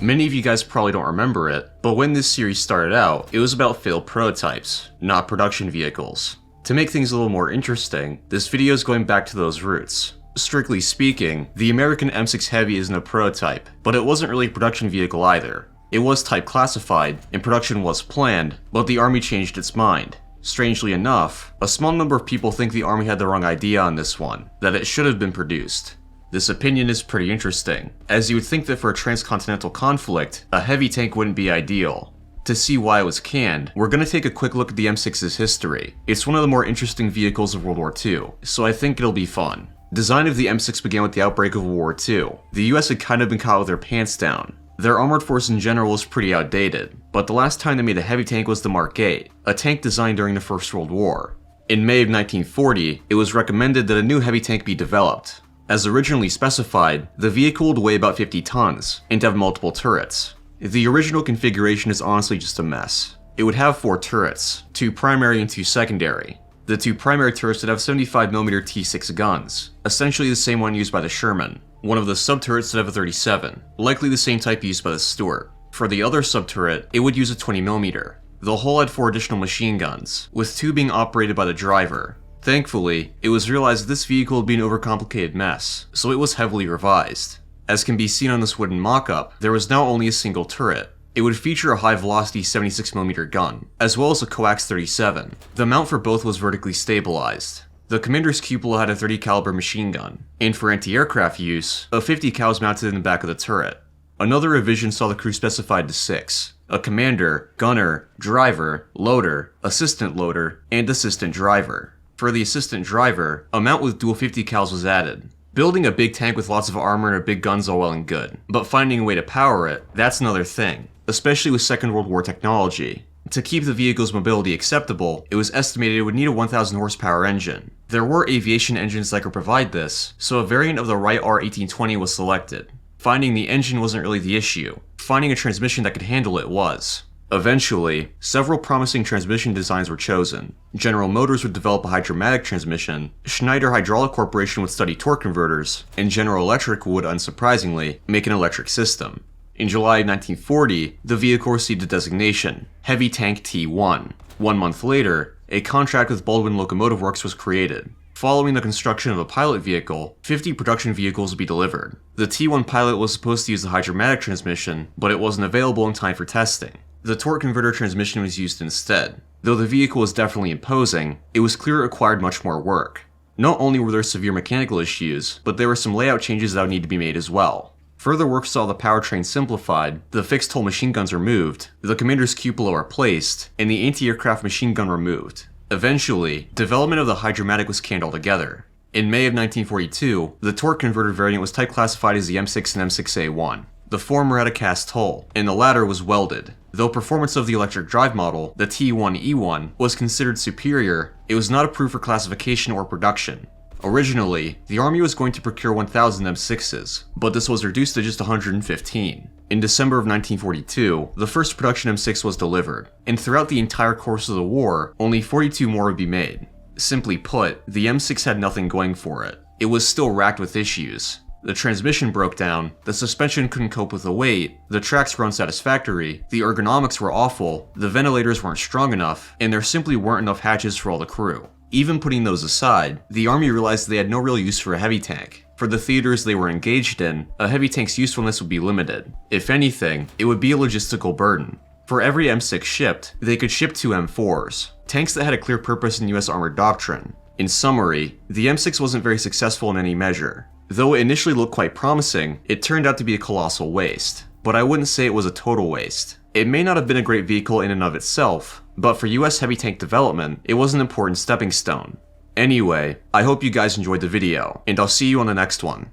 Many of you guys probably don't remember it, but when this series started out, it was about failed prototypes, not production vehicles. To make things a little more interesting, this video is going back to those roots. Strictly speaking, the American M6 Heavy isn't a prototype, but it wasn't really a production vehicle either. It was type classified, and production was planned, but the Army changed its mind. Strangely enough, a small number of people think the Army had the wrong idea on this one, that it should have been produced. This opinion is pretty interesting, as you would think that for a transcontinental conflict, a heavy tank wouldn't be ideal. To see why it was canned, we're going to take a quick look at the M6's history. It's one of the more interesting vehicles of World War II, so I think it'll be fun. Design of the M6 began with the outbreak of World War II. The US had kind of been caught with their pants down. Their armored force in general was pretty outdated, but the last time they made a heavy tank was the Mark VIII, a tank designed during the First World War. In May of 1940, it was recommended that a new heavy tank be developed. As originally specified, the vehicle would weigh about 50 tons, and have multiple turrets. The original configuration is honestly just a mess. It would have 4 turrets, 2 primary and 2 secondary. The 2 primary turrets would have 75mm T6 guns, essentially the same one used by the Sherman. One of the sub-turrets would have a 37, likely the same type used by the Stuart. For the other sub-turret, it would use a 20mm. The whole had 4 additional machine guns, with 2 being operated by the driver. Thankfully, it was realized this vehicle would be an overcomplicated mess, so it was heavily revised. As can be seen on this wooden mock-up, there was now only a single turret. It would feature a high-velocity 76mm gun, as well as a coax 37. The mount for both was vertically stabilized. The commander's cupola had a 30 caliber machine gun, and for anti-aircraft use, a 50 cal was mounted in the back of the turret. Another revision saw the crew specified to 6, a commander, gunner, driver, loader, assistant loader, and assistant driver. For the assistant driver, a mount with dual 50 cals was added. Building a big tank with lots of armor and a big gun's all well and good, but finding a way to power it, that's another thing, especially with Second World War technology. To keep the vehicle's mobility acceptable, it was estimated it would need a 1000 horsepower engine. There were aviation engines that could provide this, so a variant of the Wright R1820 was selected. Finding the engine wasn't really the issue. Finding a transmission that could handle it was. Eventually, several promising transmission designs were chosen. General Motors would develop a hydromatic transmission, Schneider Hydraulic Corporation would study torque converters, and General Electric would, unsurprisingly, make an electric system. In July 1940, the vehicle received a designation, Heavy Tank T1. 1 month later, a contract with Baldwin Locomotive Works was created. Following the construction of a pilot vehicle, 50 production vehicles would be delivered. The T1 pilot was supposed to use the hydromatic transmission, but it wasn't available in time for testing. The torque converter transmission was used instead. Though the vehicle was definitely imposing, it was clear it required much more work. Not only were there severe mechanical issues, but there were some layout changes that would need to be made as well. Further work saw the powertrain simplified, the fixed hull machine guns removed, the commander's cupola replaced, and the anti-aircraft machine gun removed. Eventually, development of the hydromatic was canned altogether. In May of 1942, the torque converter variant was type classified as the M6 and M6A1. The former had a cast hull, and the latter was welded. Though performance of the electric drive model, the T1E1, was considered superior, it was not approved for classification or production. Originally, the Army was going to procure 1,000 M6s, but this was reduced to just 115. In December of 1942, the first production M6 was delivered, and throughout the entire course of the war, only 42 more would be made. Simply put, the M6 had nothing going for it. It was still racked with issues. The transmission broke down, the suspension couldn't cope with the weight, the tracks were unsatisfactory, the ergonomics were awful, the ventilators weren't strong enough, and there simply weren't enough hatches for all the crew. Even putting those aside, the Army realized they had no real use for a heavy tank. For the theaters they were engaged in, a heavy tank's usefulness would be limited. If anything, it would be a logistical burden. For every M6 shipped, they could ship 2 M4s, tanks that had a clear purpose in US armored doctrine. In summary, the M6 wasn't very successful in any measure. Though it initially looked quite promising, it turned out to be a colossal waste. But I wouldn't say it was a total waste. It may not have been a great vehicle in and of itself, but for US heavy tank development, it was an important stepping stone. Anyway, I hope you guys enjoyed the video, and I'll see you on the next one.